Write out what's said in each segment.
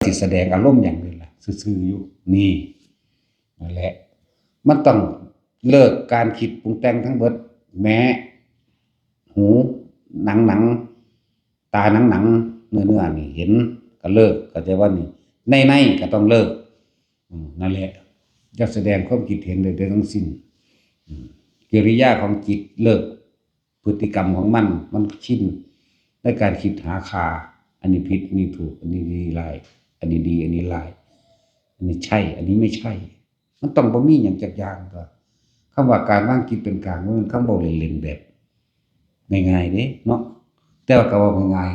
สิแสดงอารมณ์อย่างนึงล่ะซื่อๆอยู่นี่นั่นแหละมันต้องเลิกการคิดปรุงแต่งทั้งเบิดแม้หูหนังตาหนังเนื้อนี่เห็นก็เลิกก็จะว่านี่ในก็ต้องเลิกนั่นแหละจะแสดงความคิดเห็นโดยทั้งสิ้นกิริยาของจิตเลิกพฤติกรรมของมันชินในการคิดหาคาอันนี้ผิดอันนี้ถูกอันนี้ดีร้ายอันนี้ดีอันนี้ร้ายอันนี้ใช่อันนี้ไม่ใช่มันต้องบ่มีหยังจักอย่างก็คำว่าการวางจิตเป็นกลางมันคำเว้าเล่นๆแบบง่ายๆเด้เนาะแต่ว่าก็เว้าง่าย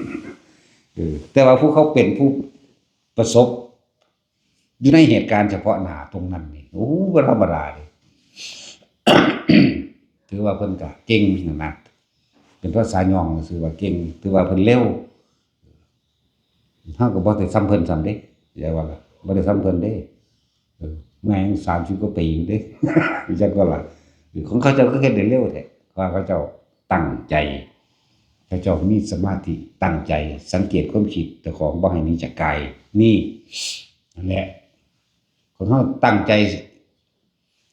ๆแต่ว่าผู้เขาเป็นผู้ประสบอยู่ในเหตุการณ์เฉพาะหน้าตรงนั้นนี่โอ้บ่ธรรมดาเด้ ถือว่าเพิ่นก็เก่งนะเป็นภาษาย่องซื่อว่าเก่งถือว่าเพิ่นเร็วเฮาก็บ่ได้ซ้ำเพิ่นซ้ำเด้อย่าว่าล่ะบ่ได้ซ้ำเพิ่นเด้แม่ง30กว่าปีอยู่เด้ จักว่าล่ะของเขาเจ้าก็เฮ็ดได้เร็วแท้ว่าเขาเจ้าตั้งใจเขาเจ้ามีสมาธิตั้งใจสังเกตความคิดเจ้าของบ่ให้หนีจากกายนี่นั่นแหละคนเฮาตั้งใจ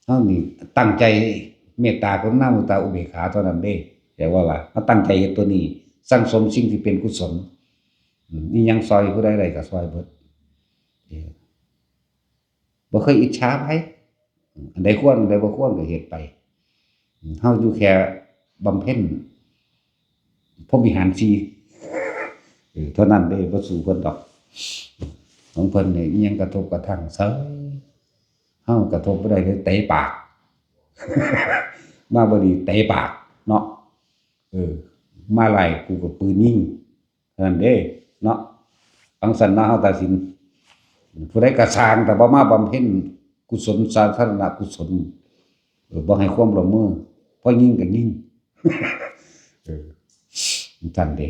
เฮานี่ตั้งใจเมตตากรุณามุตตาอุเบกขาเท่านั้นเด้แต่ว่าล่ะเฮาตั้งใจเฮ็ดตัวนี้สั่งสมสิ่งที่เป็นกุศลอีหยังซอยผู้ใดได้ก็ซอยเบิดบ่เคยอิจฉาไผอันใดควรอันใดบ่ควรก็เฮ็ดไปเฮาอยู่แค่บำเพ็ญพรหมวิหาร4เท่านั้นเด้บ่สู้เพิ่นดอกของเพิ่นนี่อิหยังกระทบกระทั่งเซยเฮากระทบบ่ได้เลยเตะปาก มาบ่ดีเตะปากเนาะมาไล่กูก็ปืนยิงนั่นเด้เนาะจังซั่นนะเฮาตัดสินผู้ใดก็สร้างแต่บ่มาบำเพ็ญกุศลสาธารณกุศลบ่ให้ความร่วมมือพอยิงก็ยิง จังเด้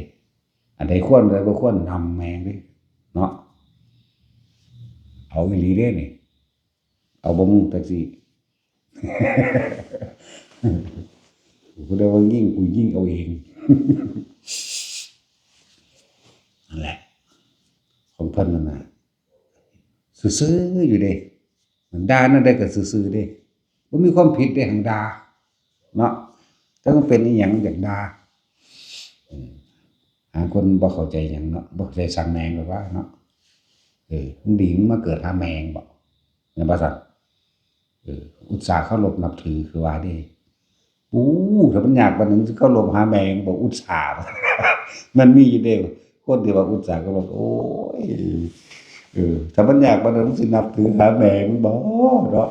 อันใดควรอันใดบ่ควรนำแม่งเด้เนาะเอาอีหลีเด้นี่เอาบ่มึงจังซี่ ผู้ใดว่ายิงกูยิงเอาเอง นั่นแหละของเพิ่นนั่นน่ะซื่อๆอยู่เด้ด่านั่นได้ก็ซื่อๆเด้บ่มีความผิดเด้หังด่าเนาะถ้ามันเป็นอีหยังอยากด่าหาคนบ่เข้าใจหยังเนาะบ่เข้าใจสั่งแมงแบบว่าเนาะมันดีมันมาเกิดหาแมงบ่แม่นบ่ซั่นอุตส่าห์เคารพนับถือคือว่าเด้ถ้ามันยากปานนั้นสิเคารพหาแมงบ่อุตส่าห์ มันมีอยู่เด้คนที่ว่าอุตส่าห์เคารพโอ้ยถ้ามันยากปานนั้นสินับถือหาแมงบ่เนาะ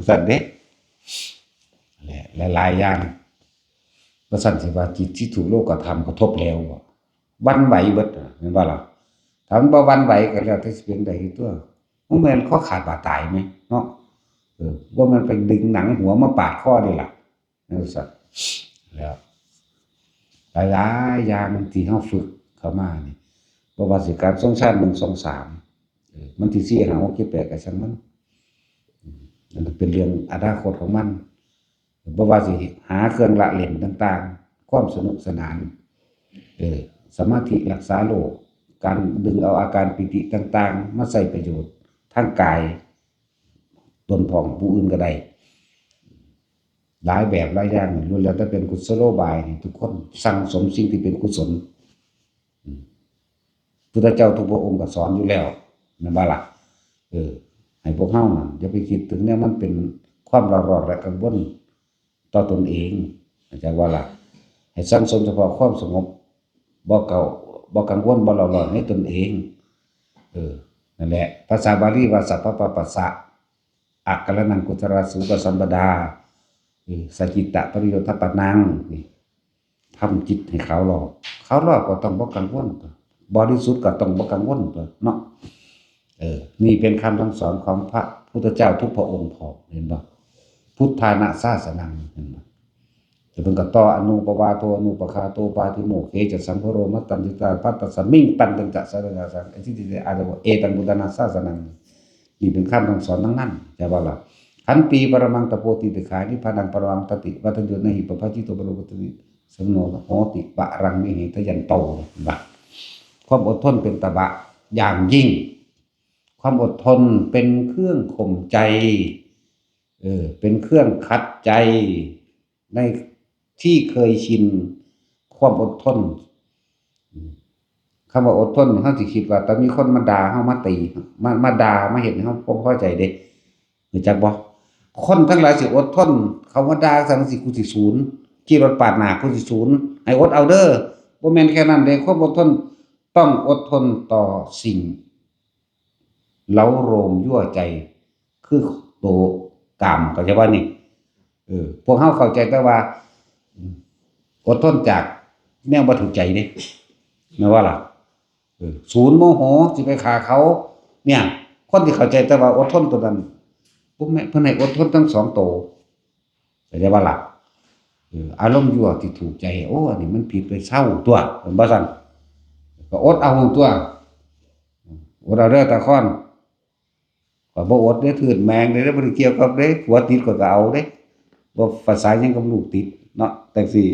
สั่นเด้หลายๆอย่างบ่ซั่นสิว่าจิตที่ถูกโลกธรรมกระทบแล้วบ่หวั่นไหวเบิดแม่นบ่ล่ะถ้ามันบ่หวั่นไหวก็แล้วแต่สิเป็นได้ตัวบ่แม่นคอขาดบาดตายแม่เนาะบ่แม่นไปดึงหนังหัวมาปาดคอนี่ล่ะนั่นซั่นแล้วหลายๆอย่างที่เฮาฝึกเข้ามานี่บ่ว่าสิการทรงชาติ1 2 3มันที่4 5 6 7 8ก็ช่างมันนั่นเป็นเรื่องอนาคตของมันบ่ว่าสิหาเครื่องละเล่นต่างๆความสนุกสนานสมาธิรักษาโรคการดึงเอาอาการปิติต่างๆมาใช้ประโยชน์ทางกายตนของผู้อื่นก็ได้หลายแบบหลายอย่างล้วนแล้วแต่เป็นกุศโลบายทุกคนสั่งสมสิ่งที่เป็นกุศลพุทธเจ้าทุกพระองค์ก็สอนอยู่แล้วแม่นบ่ล่ะให้พวกเฮาน่ะอย่าไปคิดถึงเนี่ยมันเป็นความร้อนและกังวลต่อตนเองเข้าใจว่าล่ะให้สั่งสมเฉพาะความสงบบ่กังวลบ่ร้อนให้ตนเองนั่นแหละภาษาบาลีว่าสัพพะปะปัสสะอักขระนังกุศลสูปสัมปดาสจิตตปริโยทปนังนี่ทำจิตให้ขาวรอบก็ต้องบ่กังวลบริสุทธิ์ก็ต้องบ่กังวลเนาะนี่เป็นคำสั่งสอนของพระพุทธเจ้าทุกพระองค์พอเห็นบ่พุทธานะศาสนังเห็นบ่จะเพิ่นก็ต่ออนุปวาโทอนุปคาโตปาติโมกเขจะสัมภโรมัตตัญจิตาปัตตสัมมิงตันตัญจะสารณะสังไอ้ที่อาจจะบอกเอตังบุตนาศาสนังนี่เป็นคำสั่งสอนทั้งนั้นใช่บ่ล่ะขันปีปรมังตโปติติขานิพพานังปรมังตติวัฏโยนะหิปปะจิโตปโรปติสมโนโหติปะรังมิหิทยันโตบ่ความอดทนเป็นตบะ อย่างยิ่ง ความอดทนเป็นเครื่องข่มใจเป็นเครื่องคัดใจในที่เคยชินความอดทนคำว่าอดทนเฮาสิคิดว่าแต่มีคนมาด่าเฮามาตีมาด่ามาเฮ็ดให้เฮาบ่พอใจเด้รู้จักบ่คนทั้งหลายสิอดทนเขามาด่าจังสิกูสิสูญขี่รถปาดหน้ากูสิสูญให้อดเอาเด้อบ่แม่นแค่นั้นเด้ความอดทนต้องอดทนต่อสิ่งเร้าโรมยั่วใจคือโตกามเข้าใจบ่นี่พวกเฮาเข้าใจแต่ว่าอดทนจากแนวบ่ถูกใจเด้แม่นว่าล่ะศูนย์โมโหสิไปฆ่าเขาเนี่ยคนที่เข้าใจแต่ว่าอดทนตัวนั้นปุ๊บแม่เพิ่นให้อดทนทั้งสองโตเข้าใจบ่ล่ะอารมณ์ยั่วที่ถูกใจโอ้อันนี้มันผิดไปเศร้าตัวเพิ่นบ่ซั่นก็อดเอาตัวอดเอาเด้อตาค่อนก็บ่อดเด้อทื่นแมงเด้อบ่ได้เกี่ยวกับเด้ผัวติดก็เอาเด้บ่ภาษาหยังกับลูกติดเนาะจังซี่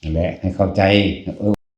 นั่นแหละให้เข้าใจ